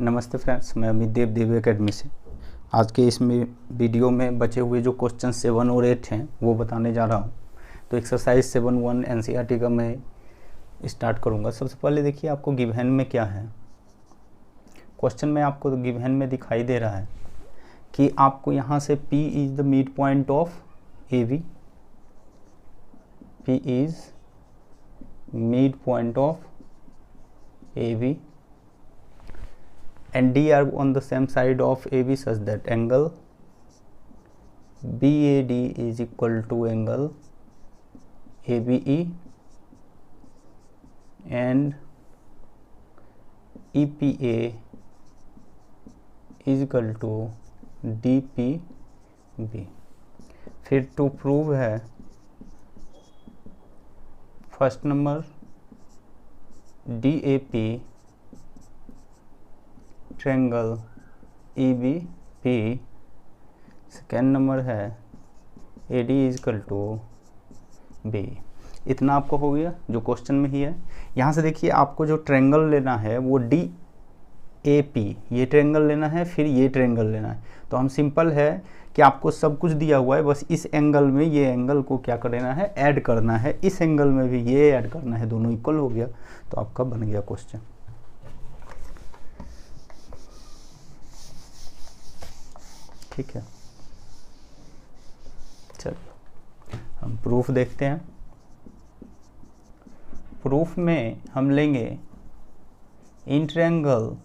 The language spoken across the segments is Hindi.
नमस्ते फ्रेंड्स, मैं अमित देव एकेडमी से। आज के इसमें वीडियो में बचे हुए जो क्वेश्चन 7 और 8 हैं वो बताने जा रहा हूँ। तो एक्सरसाइज 7.1 एनसीईआरटी का मैं स्टार्ट करूँगा। सबसे पहले देखिए आपको गिवन में क्या है। क्वेश्चन में आपको गिवन में दिखाई दे रहा है कि आपको यहाँ से P is the mid point of AB, P is mid point of AB and D are on the same side of AB such that angle BAD is equal to angle ABE and EPA is equal to DPB। फिर टू प्रूव है first number DAP triangle EBP, second number है AD is equal to B। इतना आपको हो गया जो क्वेश्चन में ही है। यहाँ से देखिए आपको जो ट्रायंगल लेना है वो DAP, ये ट्रायंगल लेना है, फिर ये ट्रायंगल लेना है। तो हम सिंपल है कि आपको सब कुछ दिया हुआ है, बस इस एंगल में ये एंगल को क्या करना है, ऐड करना है, इस एंगल में भी ये ऐड करना है, दोनों इक्वल हो गया तो आपका बन गया क्वेश्चन। ठीक है, चलिए हम प्रूफ देखते हैं। प्रूफ में हम लेंगे in triangle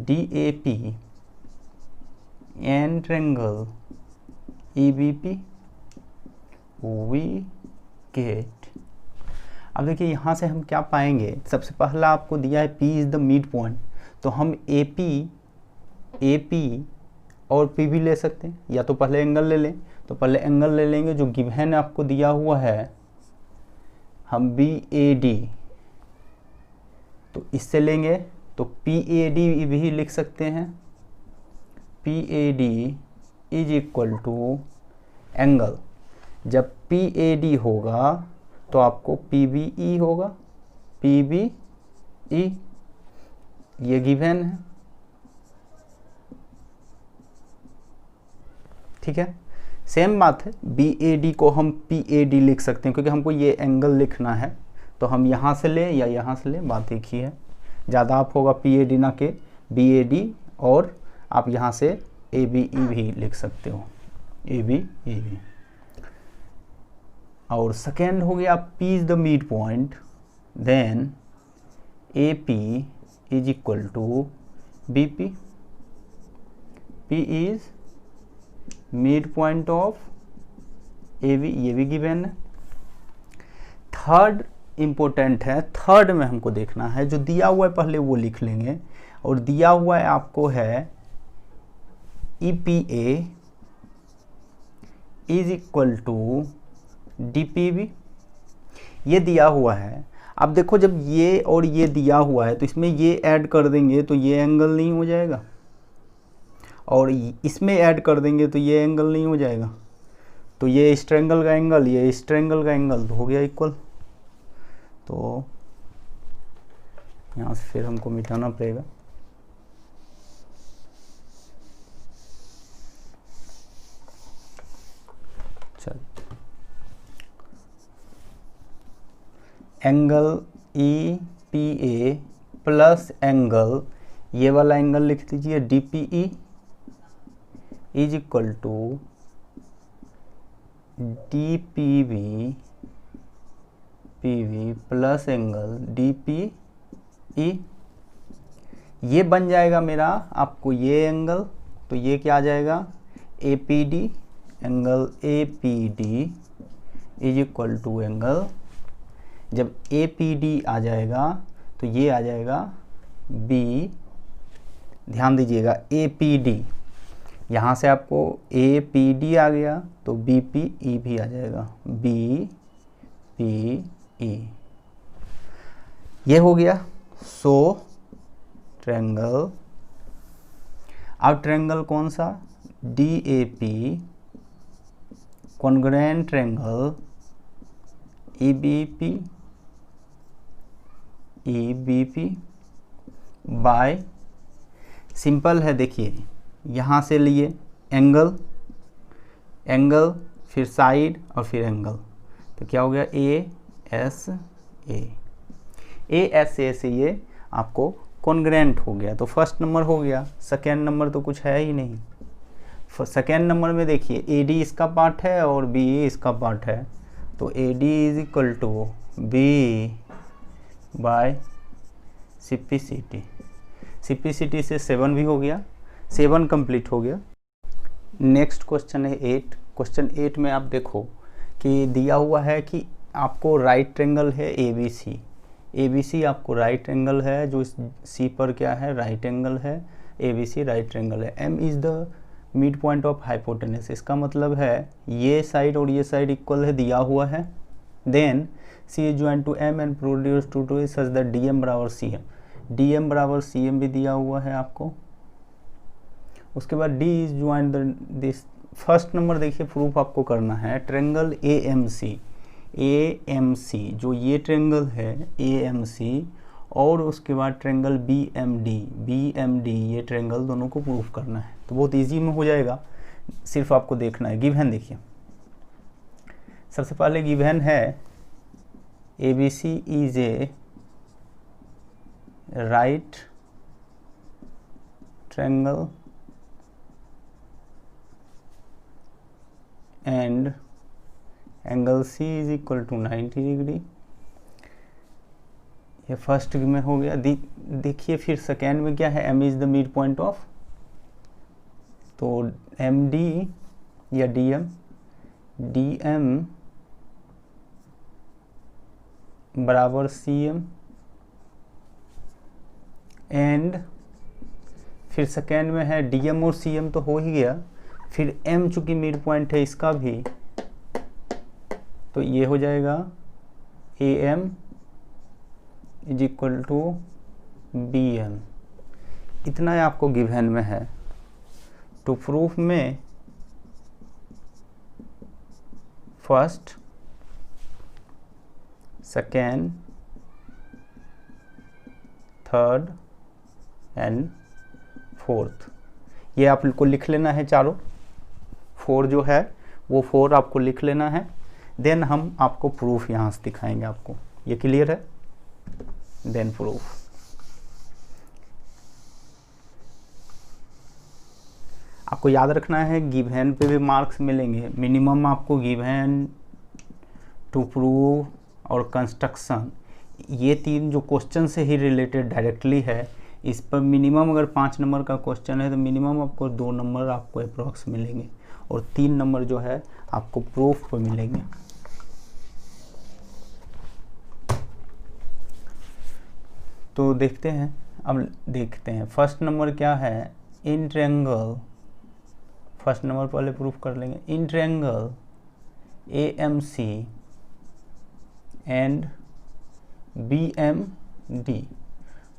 DAP and triangle EBP we get. अब देखिए यहाँ से हम क्या पाएंगे। सबसे पहला आपको दिया है P is the mid point, तो हम AP और P भी ले सकते हैं, या तो पहले एंगल ले लें। तो पहले एंगल ले लेंगे जो गिवन आपको दिया हुआ है, हम BAD तो इससे लेंगे तो PAD भी लिख सकते हैं। PAD is equal to angle, जब PAD होगा तो आपको PBE होगा, PBE ये गिवन है। ठीक है, सेम बात है, BAD को हम PAD लिख सकते हैं क्योंकि हमको ये एंगल लिखना है। तो हम यहाँ से ले या यहाँ से ले, बात एक ही है। ज़्यादा आप होगा PAD ना के BAD, और आप यहाँ से ABE भी लिख सकते हो, ABE। और सेकेंड हो गया P is the mid point, then AP is equal to BP, P is mid point of AB, ये भी गिवन है। थर्ड इंपॉर्टेंट है, थर्ड में हमको देखना है, जो दिया हुआ है पहले वो लिख लेंगे, और दिया हुआ है आपको है EPA is equal to DPB, ये दिया हुआ है। अब देखो जब ये और ये दिया हुआ है तो इसमें ये ऐड कर देंगे तो ये एंगल नहीं हो जाएगा, और इसमें ऐड कर देंगे तो ये एंगल नहीं हो जाएगा। तो ये इस ट्रायंगल का एंगल, ये इस ट्रायंगल का एंगल तो हो गया इक्वल। तो यहाँ से फिर हमको मिटाना पड़ेगा। चल, एंगल EPA प्लस एंगल, ये वाला एंगल लिख दीजिए DPE is equal to DPB plus angle DPE। ये बन जाएगा मेरा आपको ये एंगल, तो ये क्या आ जाएगा APD, angle APD is equal to angle, जब APD आ जाएगा तो ये आ जाएगा B। ध्यान दीजिएगा APD, यहाँ से आपको APD आ गया तो BPE भी आ जाएगा, BPE ये हो गया। सो ट्रायंगल, अब ट्रायंगल कौन सा, DAP congruent triangle EBP by, simple है, देखिए यहाँ से लिए एंगल, एंगल फिर साइड और फिर एंगल, तो क्या हो गया ए एस ए से ये आपको कॉन्ग्रेंट हो गया। तो फर्स्ट नंबर हो गया, सेकेंड नंबर तो कुछ है ही नहीं। सेकेंड नंबर में देखिए ए डी इसका पार्ट है और बी इसका पार्ट है, तो A D is equal to B by CPCT. CPCT से 7 भी हो गया, 7 कंप्लीट हो गया। नेक्स्ट क्वेश्चन है 8। क्वेश्चन 8 में आप देखो कि दिया हुआ है कि आपको राइट ट्रायंगल है ए बी सी आपको राइट एंगल है, जो सी पर क्या है राइट एंगल है, A B C right triangle है। M is the mid point of hypotenuse, इसका मतलब है ये साइड और ये साइड इक्वल है, दिया हुआ है। Then C is join to M and produce to such the D M बराबर सी एम, डी एम बराबर सी एम भी दिया हुआ है आपको। उसके बाद D is join this, first number देखिए प्रूफ आपको करना है ट्रायंगल ए एम सी, जो ये ट्रायंगल है ए एम सी, और उसके बाद ट्रायंगल बी एम डी, ये ट्रायंगल दोनों को प्रूफ करना है। तो बहुत इजी में हो जाएगा, सिर्फ आपको देखना है। गिवन देखिए, सबसे पहले गिवन है A B C is a right triangle and angle C is equal to 90 degree. ये फर्स्ट में हो गया। देखिए फिर सेकेंड में क्या है, M is the mid point of, तो एम डी या डी एम बराबर सी एम, एंड फिर सेकेंड में है डी एम और सी एम तो हो ही गया, फिर एम चूंकि मिड पॉइंट है इसका भी, तो ये हो जाएगा A M is equal to B M. इतना ही आपको गिवन में है। टू प्रूफ में first, second, third and fourth, ये आपको लिख लेना है चारों। 4 जो है वो 4 आपको लिख लेना है। देन हम आपको प्रूफ यहाँ से दिखाएंगे आपको। ये क्लियर है? Then proof. आपको याद रखना है गिवन पे भी मार्क्स मिलेंगे। मिनिमम आपको गिवन, टू प्रूव और कंस्ट्रक्शन, ये 3 जो क्वेश्चन से ही रिलेटेड डायरेक्टली है, इस पर मिनिमम अगर 5 नंबर का क्वेश्चन है तो मिनिमम आपको 2 नंबर आपको अप्रॉक्स मिलेंगे, और 3 नंबर जो है आपको प्रूफ पर मिलेंगे। तो देखते हैं, अब देखते हैं फर्स्ट नंबर क्या है। इन ट्रायंगल, फर्स्ट नंबर पहले प्रूफ कर लेंगे। In triangle A M C and B M D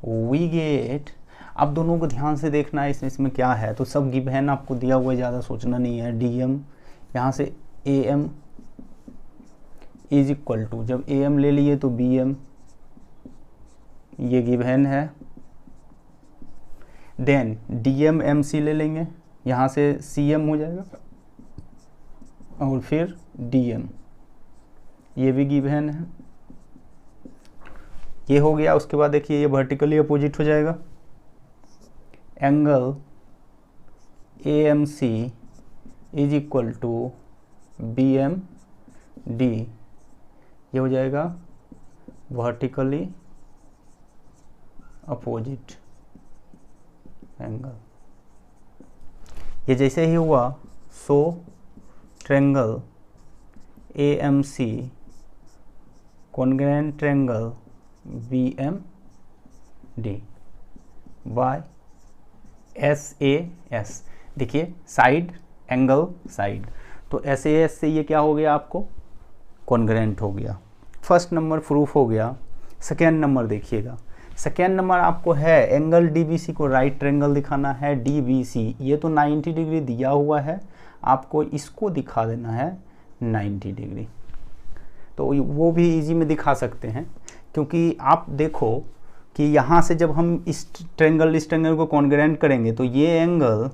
we get, अब दोनों को ध्यान से देखना है इसमें क्या है। तो सब गिवन आपको दिया हुआ है, ज़्यादा सोचना नहीं है। डी एम यहाँ से A M is equal to, जब ए एम ले लिए तो बी एम, ये गिवन है। Then D M M C ले लेंगे, यहाँ से सी एम हो जाएगा, और फिर डी एम, ये भी गिवन है। ये हो गया। उसके बाद देखिए ये वर्टिकली अपोजिट हो जाएगा। Angle A M C is equal to B M D, ये हो जाएगा वर्टिकली अपोजिट एंगल। ये जैसे ही हुआ, so triangle A M C congruent triangle B M D by S A S. देखिए साइड एंगल साइड, तो एस ए एस से ये क्या हो गया आपको कॉन्ग्रेंट हो गया। फर्स्ट नंबर प्रूफ हो गया। सेकेंड नंबर देखिएगा, सेकेंड नंबर आपको है एंगल डी बी सी को राइट ट्रायंगल दिखाना है। डी बी सी ये तो 90 डिग्री दिया हुआ है, आपको इसको दिखा देना है 90 डिग्री। तो वो भी इजी में दिखा सकते हैं, क्योंकि आप देखो कि यहाँ से जब हम इस ट्रेंगल को कॉन्ग्रेंट करेंगे तो ये एंगल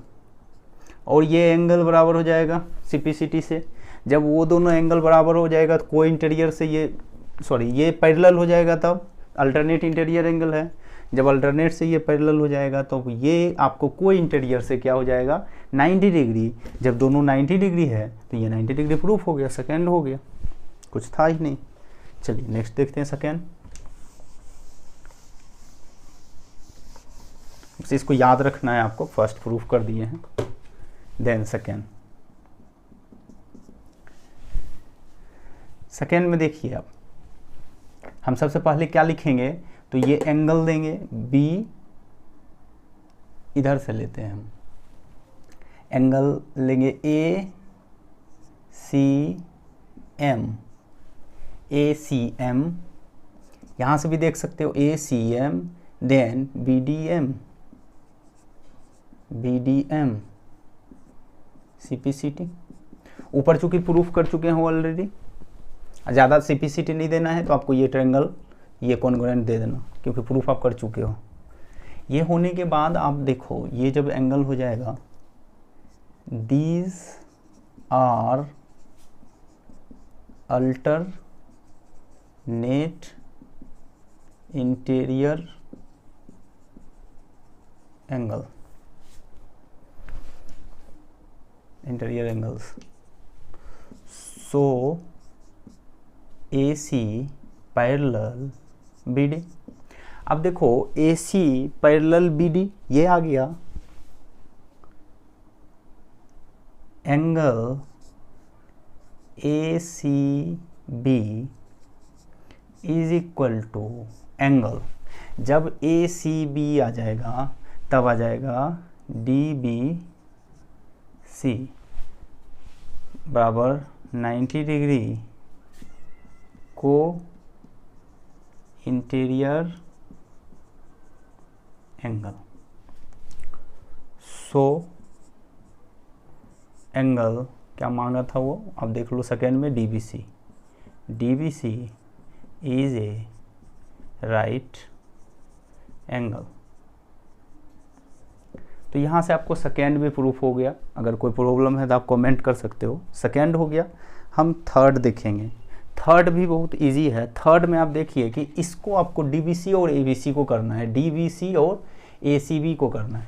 और ये एंगल बराबर हो जाएगा CPCT से। जब वो दोनों एंगल बराबर हो जाएगा तो को इंटीरियर से ये पैरेलल हो जाएगा, तब अल्टरनेट इंटीरियर एंगल है। जब अल्टरनेट से ये पैरेलल हो जाएगा तो ये आपको को इंटीरियर से क्या हो जाएगा 90 डिग्री। जब दोनों 90 डिग्री है तो ये 90 डिग्री प्रूफ हो गया, सेकेंड हो गया, कुछ था ही नहीं। चलिए नेक्स्ट देखते हैं सेकेंड। बस इसको याद रखना है आपको, फर्स्ट प्रूफ कर दिए हैं, देन सेकेंड। सेकेंड में देखिए आप, हम सबसे पहले क्या लिखेंगे, तो ये एंगल देंगे B, इधर से लेते हैं हम एंगल लेंगे ACM, यहाँ से भी देख सकते हो ACM, देन BDM CPCT। ऊपर चूंकि प्रूफ कर चुके हैं ऑलरेडी, ज़्यादा CPCT नहीं देना है तो आपको ये ट्रायंगल ये कॉन्ग्रुएंट दे देना, क्योंकि प्रूफ आप कर चुके हो। ये होने के बाद आप देखो, ये जब एंगल हो जाएगा, these are alternate interior angles, so AC parallel BD। अब देखो AC पैरेलल BD ये आ गया, angle ACB is equal to angle, जब ACB आ जाएगा तब आ जाएगा DBC बराबर 90 डिग्री को इंटीरियर एंगल। सो एंगल क्या मांगा था वो, अब देख लो सेकेंड में DBC is a right angle. तो यहाँ से आपको सेकेंड भी प्रूफ हो गया। अगर कोई प्रॉब्लम है तो आप कमेंट कर सकते हो। सेकेंड हो गया। हम थर्ड देखेंगे। थर्ड भी बहुत इजी है। थर्ड में आप देखिए कि इसको आपको DBC और ABC को करना है, DBC और ACB को करना है।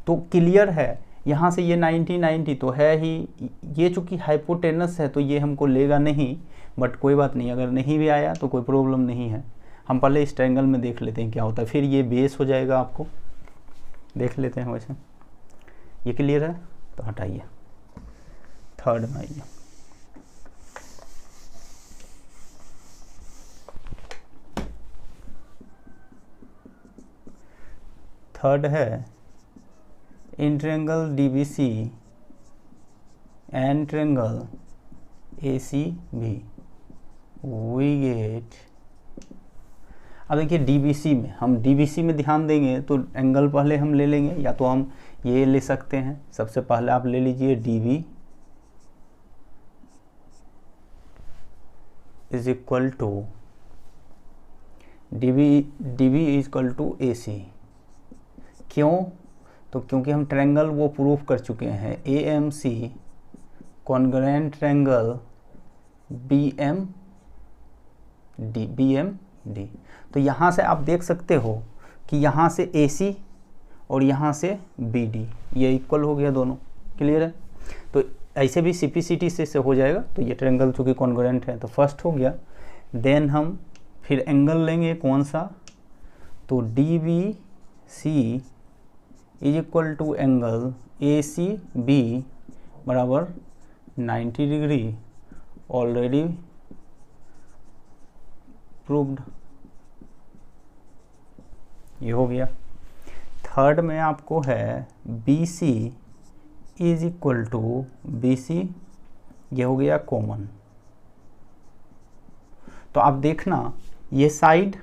तो क्लियर है, यहाँ से ये 90 तो है ही, ये चूँकि हाइपोटेनस है तो ये हमको लेगा नहीं, बट कोई बात नहीं, अगर नहीं भी आया तो कोई प्रॉब्लम नहीं है। हम पहले इस ट्रायंगल में देख लेते हैं क्या होता है, फिर ये बेस हो जाएगा। आपको देख लेते हैं। वैसे ये क्लियर है तो हटाइए, थर्ड में आइए। थर्ड है in triangle DBC and triangle ACB we get. अब देखिए DBC में, हम DBC में ध्यान देंगे तो एंगल पहले हम ले लेंगे, या तो हम ये ले सकते हैं। सबसे पहले आप ले लीजिए DB is equal to DB is equal to AC। क्यों? तो क्योंकि हम ट्रायंगल वो प्रूफ कर चुके हैं, AMC कॉन्ग्रुएंट ट्रायंगल BMD। तो यहाँ से आप देख सकते हो कि यहाँ से AC और यहाँ से BD ये इक्वल हो गया, दोनों क्लियर है। तो ऐसे भी CPCT से हो जाएगा। तो ये ट्रायंगल चूँकि कॉन्ग्रुएंट है तो फर्स्ट हो गया। देन हम फिर एंगल लेंगे, कौन सा, तो DBC is equal to angle ACB बराबर 90 डिग्री, ऑलरेडी प्रूव्ड। ये हो गया। थर्ड में आपको है BC is equal to BC, ये हो गया कॉमन। तो आप देखना, ये साइड,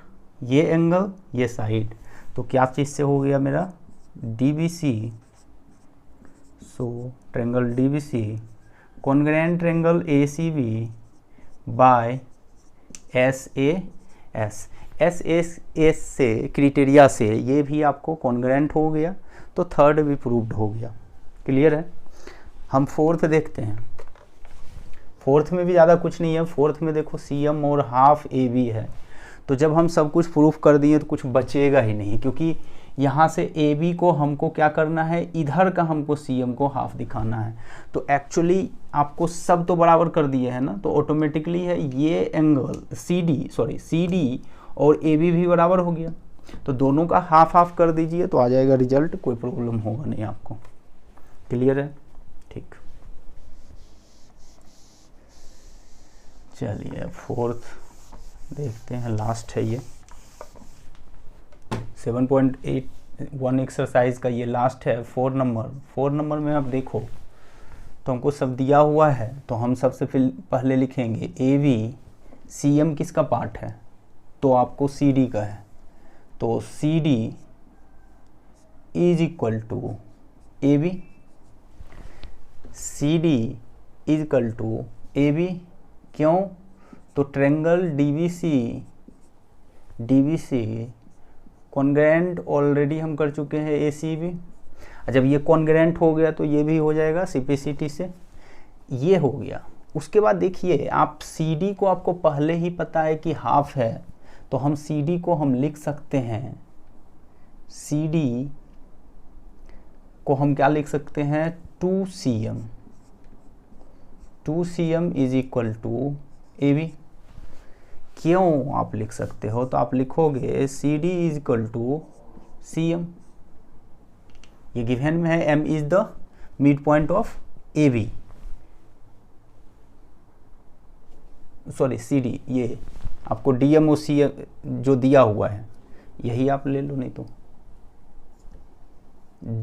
ये एंगल, ये साइड, तो क्या चीज़ से हो गया मेरा DBC। So triangle DBC congruent triangle ACB by SAS। S से क्राइटेरिया से ये भी आपको कॉन्ग्रेंट हो गया, तो थर्ड भी प्रूव्ड हो गया। क्लियर है। हम फोर्थ देखते हैं। फोर्थ में भी ज़्यादा कुछ नहीं है। फोर्थ में देखो CM और हाफ AB है, तो जब हम सब कुछ प्रूफ कर दिए तो कुछ बचेगा ही नहीं, क्योंकि यहाँ से AB को हमको क्या करना है, इधर का हमको CM को हाफ दिखाना है। तो एक्चुअली आपको सब तो बराबर कर दिए है ना, तो ऑटोमेटिकली है ये एंगल CD और AB भी बराबर हो गया, तो दोनों का हाफ हाफ कर दीजिए तो आ जाएगा रिजल्ट, कोई प्रॉब्लम होगा नहीं आपको। क्लियर है। ठीक, चलिए फोर्थ देखते हैं, लास्ट है ये 7.81 एक्सरसाइज का, ये लास्ट है 4 नंबर। 4 नंबर में आप देखो तो हमको सब दिया हुआ है, तो हम सबसे पहले लिखेंगे AB, CM किसका पार्ट है, तो आपको CD का है, तो CD is equal to AB, CD is equal to AB। क्यों, तो ट्रायंगल DBC कॉन्ग्रेंट ऑलरेडी हम कर चुके हैं ACB। जब ये कॉन्ग्रेंट हो गया तो ये भी हो जाएगा CPCT से, ये हो गया। उसके बाद देखिए आप CD को आपको पहले ही पता है कि हाफ है, तो हम CD को हम लिख सकते हैं, CD को हम क्या लिख सकते हैं, 2CM। 2CM is equal to AB। क्यों आप लिख सकते हो, तो आप लिखोगे CD is equal to CM। ये गिवन में है M is the mid point of AB, sorry CD, ये आपको DM और CM जो दिया हुआ है यही आप ले लो, नहीं तो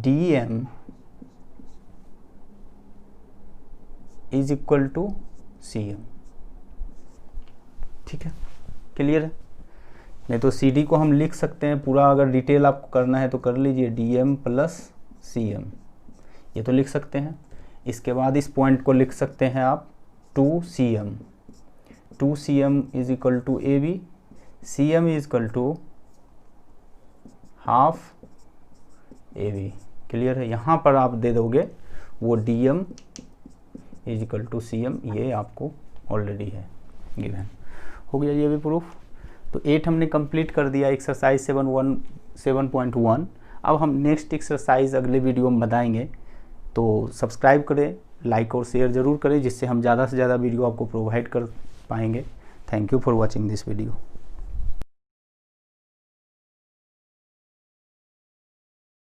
DM is equal to CM। ठीक है, क्लियर है। नहीं तो CD को हम लिख सकते हैं पूरा, अगर डिटेल आपको करना है तो कर लीजिए, DM प्लस CM, ये तो लिख सकते हैं। इसके बाद इस पॉइंट को लिख सकते हैं आप 2CM। 2CM is equal to AB, CM is equal to half AB। Clear है। यहाँ पर आप दे दोगे वो DM is equal to CM, ये आपको ऑलरेडी है गिवन। हो गया ये भी प्रूफ। तो 8 हमने कंप्लीट कर दिया एक्सरसाइज 7.1। अब हम नेक्स्ट एक्सरसाइज अगले वीडियो में बताएंगे, तो सब्सक्राइब करें, लाइक और शेयर ज़रूर करें, जिससे हम ज़्यादा से ज़्यादा वीडियो आपको प्रोवाइड कर पाएंगे। Thank you for watching this video.